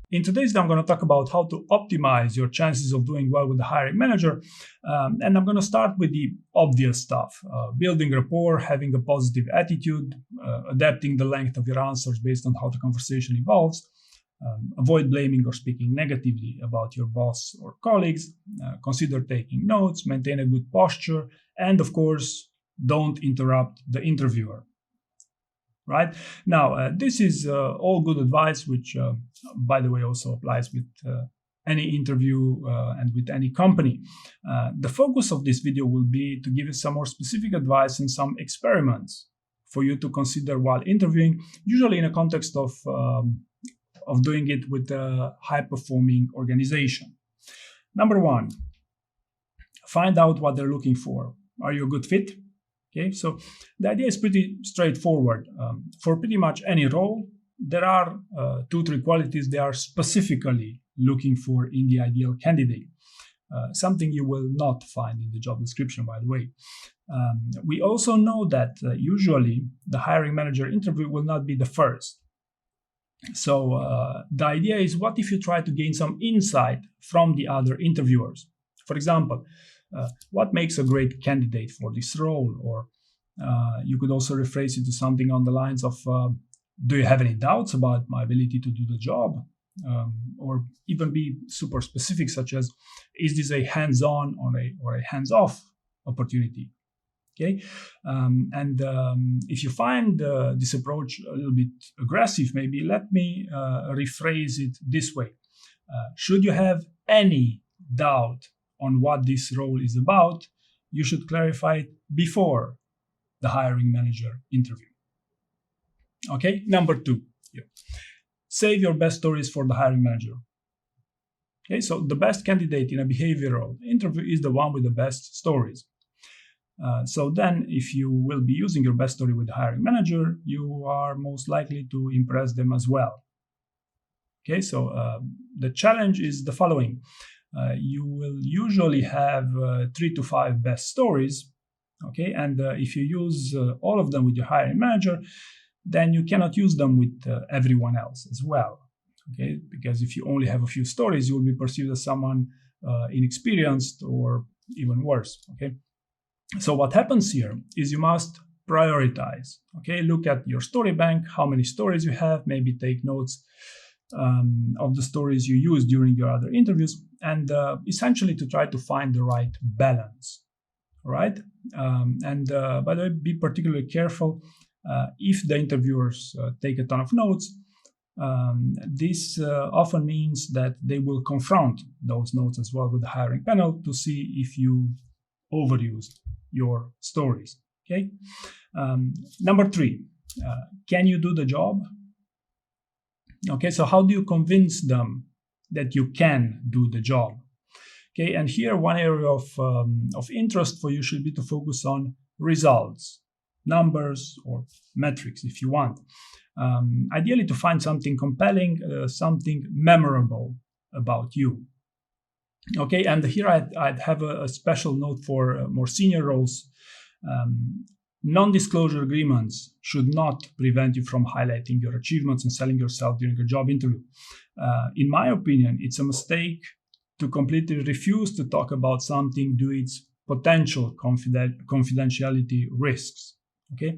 In today's video, I'm going to talk about how to optimize your chances of doing well with the hiring manager. And I'm going to start with the obvious stuff, building rapport, having a positive attitude, adapting the length of your answers based on how the conversation evolves, avoid blaming or speaking negatively about your boss or colleagues, consider taking notes, maintain a good posture, and of course, don't interrupt the interviewer. Right now, this is all good advice, which, by the way, also applies with any interview and with any company. The focus of this video will be to give you some more specific advice and some experiments for you to consider while interviewing, usually in a context of doing it with a high-performing organization. Number one, find out what they're looking for. Are you a good fit? Okay, so the idea is pretty straightforward. For pretty much any role, there are 2-3 qualities they are specifically looking for in the ideal candidate. Something you will not find in the job description, by the way. We also know that usually the hiring manager interview will not be the first. So the idea is, what if you try to gain some insight from the other interviewers? For example, what makes a great candidate for this role? Or you could also rephrase it to something on the lines of, do you have any doubts about my ability to do the job? Or even be super specific, such as, is this a hands-on or a hands-off opportunity? Okay, if you find this approach a little bit aggressive, maybe let me rephrase it this way. Should you have any doubt on what this role is about, you should clarify it before the hiring manager interview. Okay, number 2, save your best stories for the hiring manager. Okay, so the best candidate in a behavioral interview is the one with the best stories. So then, if you will be using your best story with the hiring manager, you are most likely to impress them as well. Okay, so the challenge is the following. You will usually have 3 to 5 best stories, okay? And if you use all of them with your hiring manager, then you cannot use them with everyone else as well, okay? Because if you only have a few stories, you will be perceived as someone inexperienced or even worse, okay? So what happens here is you must prioritize, okay? Look at your story bank, how many stories you have, maybe take notes of the stories you use during your other interviews, and essentially to try to find the right balance, right? By the way, be particularly careful if the interviewers take a ton of notes. This often means that they will confront those notes as well with the hiring panel to see if you overused your stories, okay? Number 3, can you do the job? Okay, so how do you convince them that you can do the job? Okay, and here one area of interest for you should be to focus on results, numbers, or metrics if you want. Ideally to find something compelling, something memorable about you. Okay, and here I'd have a special note for more senior roles. Non-disclosure agreements should not prevent you from highlighting your achievements and selling yourself during a job interview. In my opinion, it's a mistake to completely refuse to talk about something due to its potential confidentiality risks. Okay,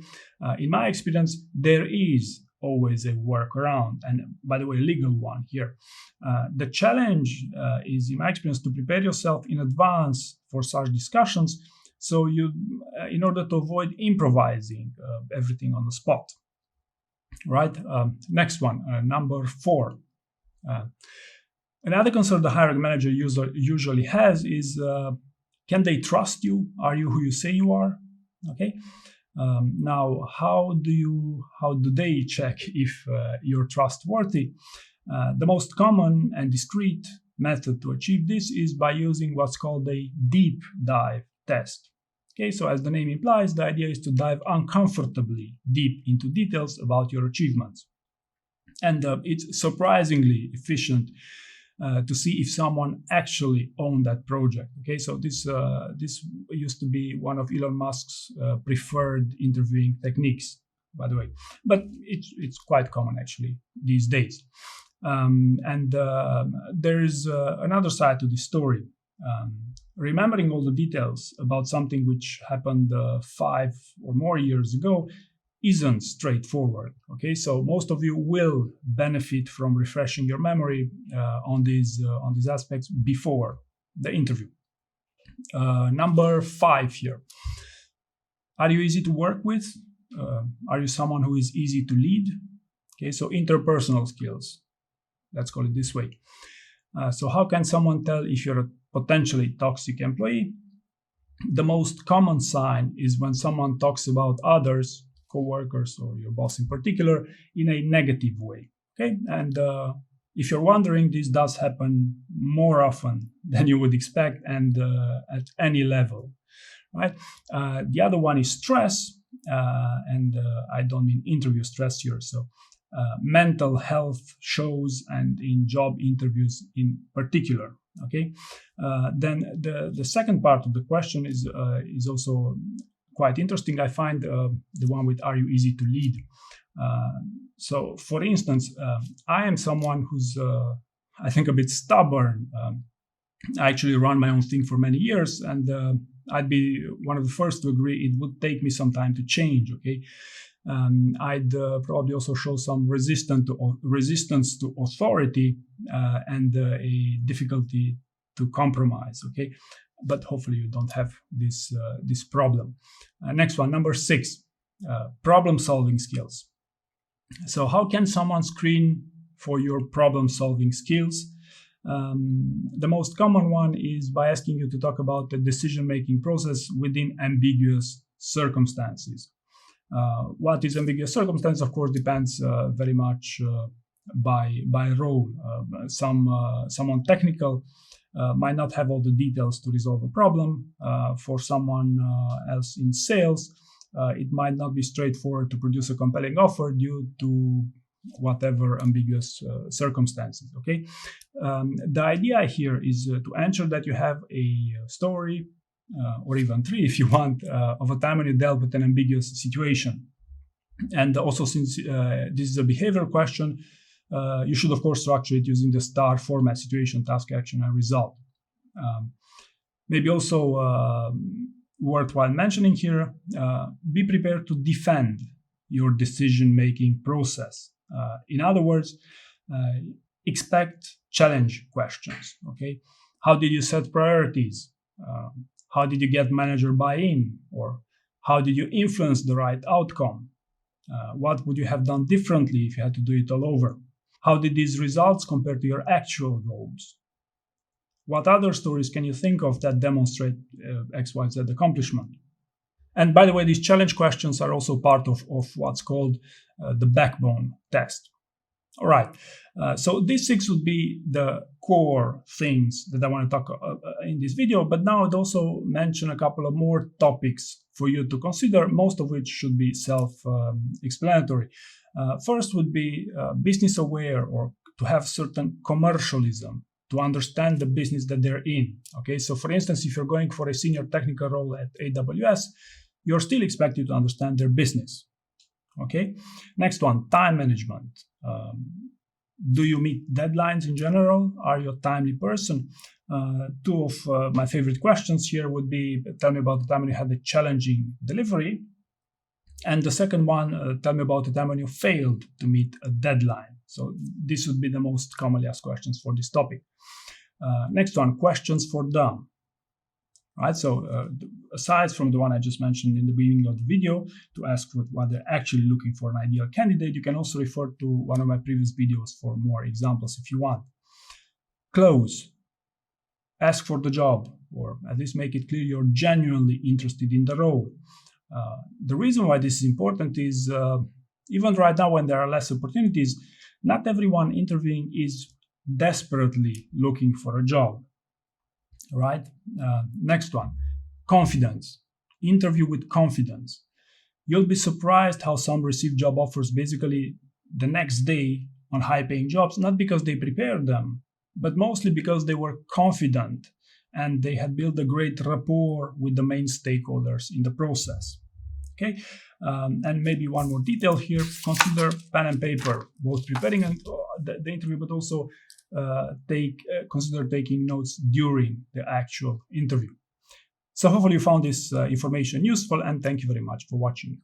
in my experience, there is always a workaround, and by the way, a legal one here. The challenge is, in my experience, to prepare yourself in advance for such discussions, so in order to avoid improvising everything on the spot. Right. Next one, number 4. Another concern the hiring manager usually has is, can they trust you? Are you who you say you are? Okay. Now, how do they check if you're trustworthy? The most common and discreet method to achieve this is by using what's called a deep dive test. Okay, so as the name implies, the idea is to dive uncomfortably deep into details about your achievements. And it's surprisingly efficient to see if someone actually owned that project. Okay, so this used to be one of Elon Musk's preferred interviewing techniques, by the way, but it's quite common actually these days. And there is another side to this story. Remembering all the details about something which happened 5 or more years ago isn't straightforward. Okay, so most of you will benefit from refreshing your memory on these aspects before the interview. Number 5 here. Are you easy to work with? Are you someone who is easy to lead? Okay, so interpersonal skills. Let's call it this way. So how can someone tell if you're a potentially toxic employee? The most common sign is when someone talks about others, co-workers or your boss in particular, in a negative way. Okay, and if you're wondering, this does happen more often than you would expect, and at any level, right? The other one is stress, and I don't mean interview stress here. So mental health shows, and in job interviews in particular. Okay, then the second part of the question is also quite interesting. I find the one with "Are you easy to lead?" So, for instance, I am someone who's I think a bit stubborn. I actually run my own thing for many years, and I'd be one of the first to agree it would take me some time to change. Okay. I'd probably also show some resistance to authority and a difficulty to compromise. Okay, but hopefully you don't have this problem. Next one, number 6, problem-solving skills. So how can someone screen for your problem-solving skills? The most common one is by asking you to talk about the decision-making process within ambiguous circumstances. What is ambiguous circumstance, of course, depends very much by role. Someone technical might not have all the details to resolve a problem. For someone else in sales, it might not be straightforward to produce a compelling offer due to whatever ambiguous circumstances. Okay, the idea here is to ensure that you have a story, or even 3 if you want, of a time when you dealt with an ambiguous situation. And also, since this is a behavior question, you should of course structure it using the STAR format: situation, task, action, and result. Maybe also worthwhile mentioning here, be prepared to defend your decision-making process. In other words, expect challenge questions. Okay, how did you set priorities? How did you get manager buy-in? Or how did you influence the right outcome? What would you have done differently if you had to do it all over? How did these results compare to your actual goals? What other stories can you think of that demonstrate XYZ accomplishment? And by the way, these challenge questions are also part of what's called the backbone test. All right, so these 6 would be the core things that I want to talk in this video, but now I'd also mention a couple of more topics for you to consider, most of which should be self-explanatory. First would be business aware, or to have certain commercialism, to understand the business that they're in. Okay, so for instance, if you're going for a senior technical role at AWS, you're still expected to understand their business. Okay, next one, time management. Do you meet deadlines in general? Are you a timely person? 2 of my favorite questions here would be, tell me about the time when you had a challenging delivery. And the second one, tell me about the time when you failed to meet a deadline. So this would be the most commonly asked questions for this topic. Next one, questions for them. Right, so aside from the one I just mentioned in the beginning of the video, to ask what they're actually looking for an ideal candidate, you can also refer to one of my previous videos for more examples if you want. Close. Ask for the job, or at least make it clear you're genuinely interested in the role. The reason why this is important is even right now when there are less opportunities, not everyone interviewing is desperately looking for a job. Right? Next one, confidence. Interview with confidence. You'll be surprised how some receive job offers basically the next day on high-paying jobs, not because they prepared them, but mostly because they were confident and they had built a great rapport with the main stakeholders in the process. Okay, and maybe one more detail here, consider pen and paper, both preparing and the interview, but also consider taking notes during the actual interview. So hopefully you found this information useful, and thank you very much for watching.